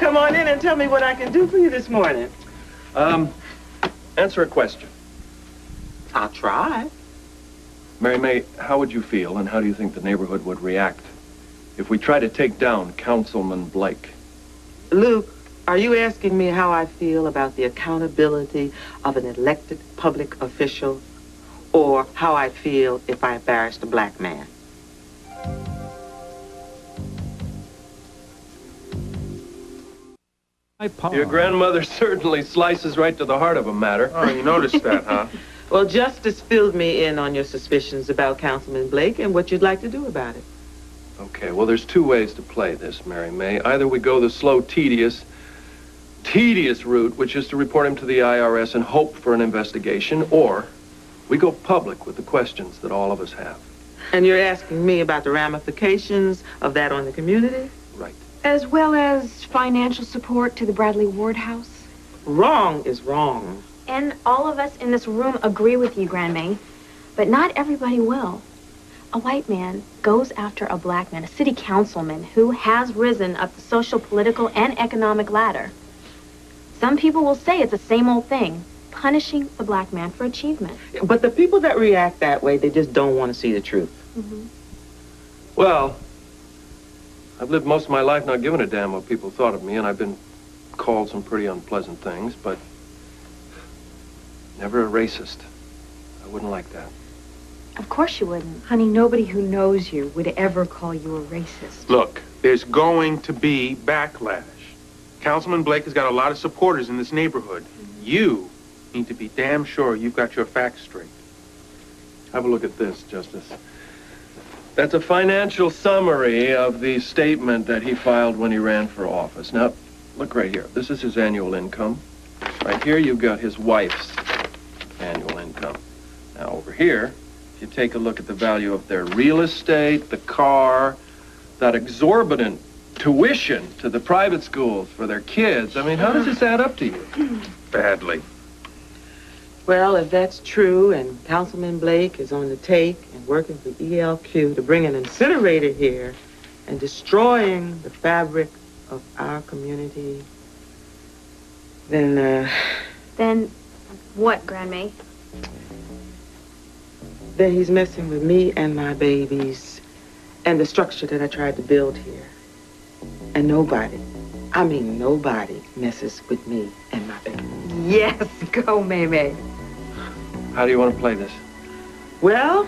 Come on in and tell me what I can do for you this morning. Answer a question. I'll try. Mary Mae, how would you feel and how do you think the neighborhood would react if we try to take down Councilman Blake? Luke, are you asking me how I feel about the accountability of an elected public official, or how I feel if I embarrassed a black man? Your grandmother certainly slices right to the heart of a matter. Oh, you noticed that, huh? Well, Justice filled me in on your suspicions about Councilman Blake and what you'd like to do about it. Okay, well, there's two ways to play this, Mary Mae. Either we go the slow, tedious route, which is to report him to the IRS and hope for an investigation, or we go public with the questions that all of us have. And you're asking me about the ramifications of that on the community? Right. As well as financial support to the Bradley Ward house? Wrong is wrong. And all of us in this room agree with you, Grand Mae, but not everybody will. A white man goes after a black man, a city councilman who has risen up the social, political, and economic ladder. Some people will say it's the same old thing, punishing the black man for achievement. But the people that react that way, they just don't want to see the truth. Mm-hmm. Well, I've lived most of my life not giving a damn what people thought of me, and I've been called some pretty unpleasant things, but never a racist. I wouldn't like that. Of course you wouldn't. Honey, nobody who knows you would ever call you a racist. Look, there's going to be backlash. Councilman Blake has got a lot of supporters in this neighborhood. You need to be damn sure you've got your facts straight. Have a look at this, Justice. That's a financial summary of the statement that he filed when he ran for office. Now, look right here. This is his annual income. Right here, you've got his wife's annual income. Now, over here, if you take a look at the value of their real estate, the car, that exorbitant tuition to the private schools for their kids, I mean, how does this add up to you? Badly. Well, if that's true, and Councilman Blake is on the take and working for ELQ to bring an incinerator here and destroying the fabric of our community, then, Then what, Grand Mae? then he's messing with me and my babies and the structure that I tried to build here. And nobody, I mean nobody, messes with me and my babies. Yes, go, Mae Mae. How do you want to play this? Well,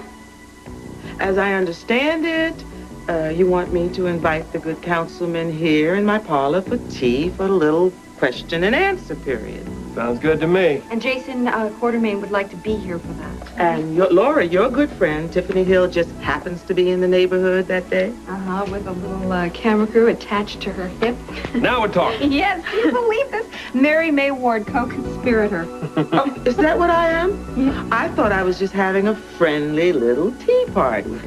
as I understand it, you want me to invite the good councilman here in my parlor for tea for a little question and answer period. Sounds good to me. And Jason Quartermain would like to be here for that. And Laura, your good friend, Tiffany Hill, just happens to be in the neighborhood that day? Uh-huh, with a little camera crew attached to her hip. Now we're talking. Yes, do you believe this? Mary Mae Ward, co-conspirator. Oh, is that what I am? Yeah. I thought I was just having a friendly little tea party.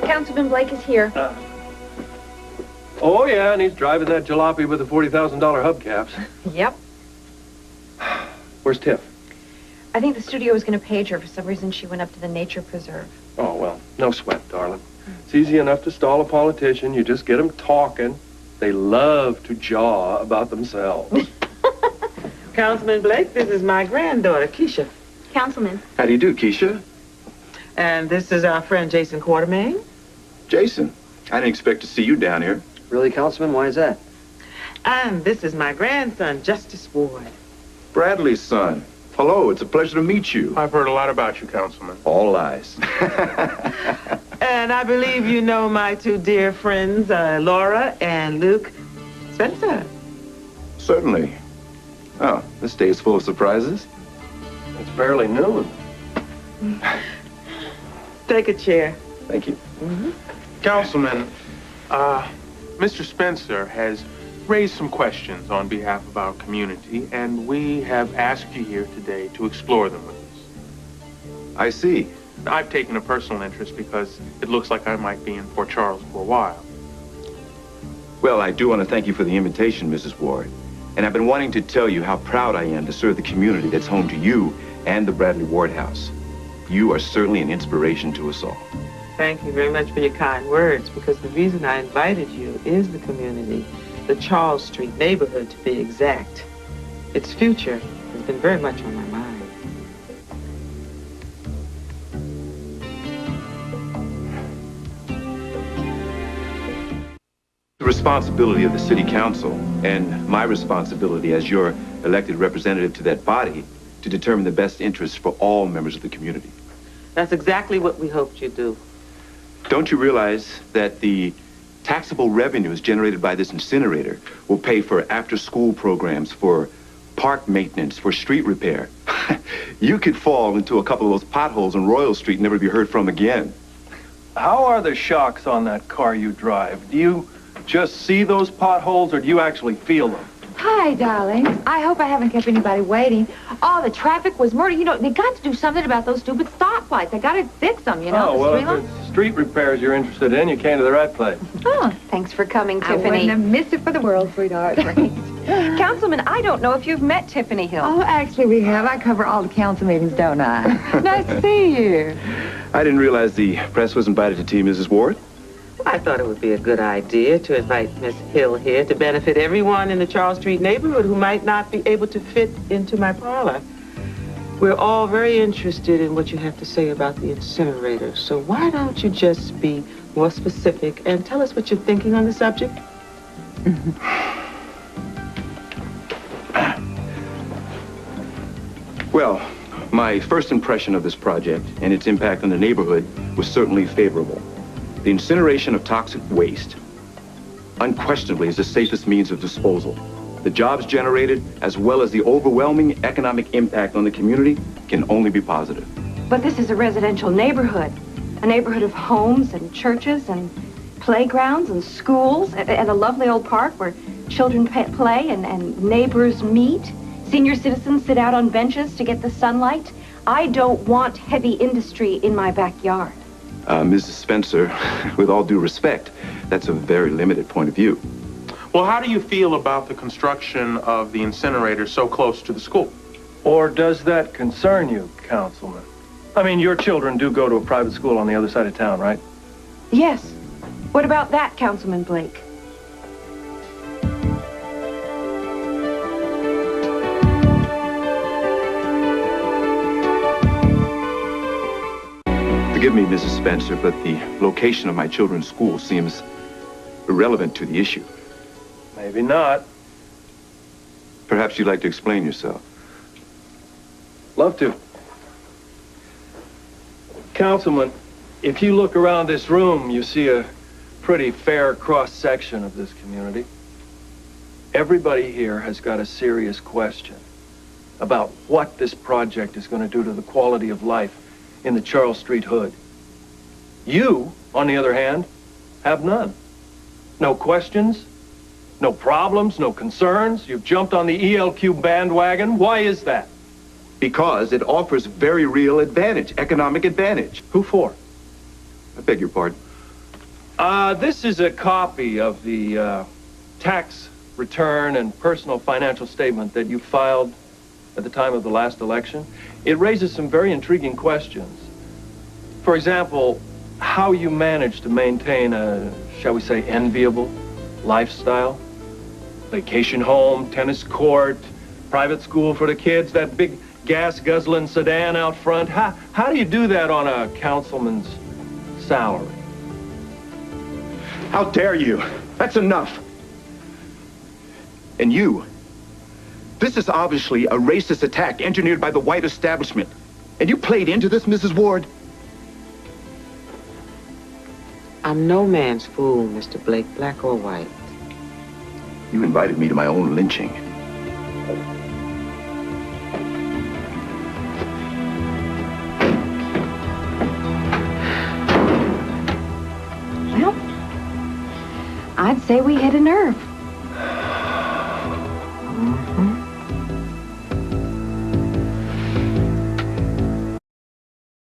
Councilman Blake is here. Oh, yeah, and he's driving that jalopy with the $40,000 hubcaps. Yep. Where's Tiff? I think the studio was going to page her. For some reason, she went up to the nature preserve. Oh, well, no sweat, darling. It's easy enough to stall a politician. You just get them talking. They love to jaw about themselves. Councilman Blake, this is my granddaughter, Keisha. Councilman. How do you do, Keisha? And this is our friend, Jason Quartermain. Jason, I didn't expect to see you down here. Really, Councilman? Why is that? And this is my grandson, Justice Ward. Bradley's son. Hello, it's a pleasure to meet you. I've heard a lot about you, Councilman. All lies. And I believe you know my two dear friends, Laura and Luke Spencer. Certainly. Oh, this day is full of surprises. It's barely noon. Take a chair. Thank you. Mm-hmm. Councilman, Mr. Spencer has raised some questions on behalf of our community, and we have asked you here today to explore them with us. I see. I've taken a personal interest because it looks like I might be in Port Charles for a while. Well, I do want to thank you for the invitation, Mrs. Ward. And I've been wanting to tell you how proud I am to serve the community that's home to you and the Bradley Ward House. You are certainly an inspiration to us all. thank you very much for your kind words, because the reason I invited you is the community, the Charles Street neighborhood to be exact. Its future has been very much on my mind. The responsibility of the city council and my responsibility as your elected representative to that body to determine the best interests for all members of the community. That's exactly what we hoped you'd do. Don't you realize that the taxable revenues generated by this incinerator will pay for after-school programs, for park maintenance, for street repair? You could fall into a couple of those potholes on Royal Street and never be heard from again. How are the shocks on that car you drive? Do you just see those potholes, or do you actually feel them? Hi, darling. I hope I haven't kept anybody waiting. Oh, the traffic was murder. You know, they got to do something about those stupid stoplights. They got to fix them, you know. Oh, well, if it's street repairs you're interested in, you came to the right place. Oh, thanks for coming, Tiffany. I wouldn't have missed it for the world, sweetheart. Councilman, I don't know if you've met Tiffany Hill. Oh, actually, we have. I cover all the council meetings, don't I? Nice to see you. I didn't realize the press was invited to tea, Mrs. Ward. I thought it would be a good idea to invite Miss Hill here to benefit everyone in the Charles Street neighborhood who might not be able to fit into my parlor. We're all very interested in what you have to say about the incinerator, so why don't you just be more specific and tell us what you're thinking on the subject? Well, my first impression of this project and its impact on the neighborhood was certainly favorable. The incineration of toxic waste unquestionably is the safest means of disposal. The jobs generated, as well as the overwhelming economic impact on the community, can only be positive. But this is a residential neighborhood. A neighborhood of homes and churches and playgrounds and schools and a lovely old park where children play and neighbors meet. Senior citizens sit out on benches to get the sunlight. I don't want heavy industry in my backyard. Mrs. Spencer, with all due respect, that's a very limited point of view. Well, how do you feel about the construction of the incinerator so close to the school? Or does that concern you, Councilman? I mean, your children do go to a private school on the other side of town, right? Yes. What about that, Councilman Blake? Forgive me, Mrs. Spencer, but the location of my children's school seems irrelevant to the issue. Maybe not. Perhaps you'd like to explain yourself. Love to. Councilman, if you look around this room, you see a pretty fair cross-section of this community. Everybody here has got a serious question about what this project is going to do to the quality of life in the Charles Street hood. You, on the other hand, have none. No questions, no problems, no concerns. You've jumped on the ELQ bandwagon. Why is that? Because it offers very real advantage, economic advantage. Who for? I beg your pardon. This is a copy of the tax return and personal financial statement that you filed at the time of the last election. It raises some very intriguing questions. For example, how you managed to maintain a, shall we say, enviable lifestyle. Vacation home, tennis court, private school for the kids, that big gas-guzzling sedan out front. How do you do that on a councilman's salary? How dare you? That's enough. And you, this is obviously a racist attack engineered by the white establishment. And you played into this, Mrs. Ward? I'm no man's fool, Mr. Blake, black or white. You invited me to my own lynching. Well, I'd say we hit a nerve.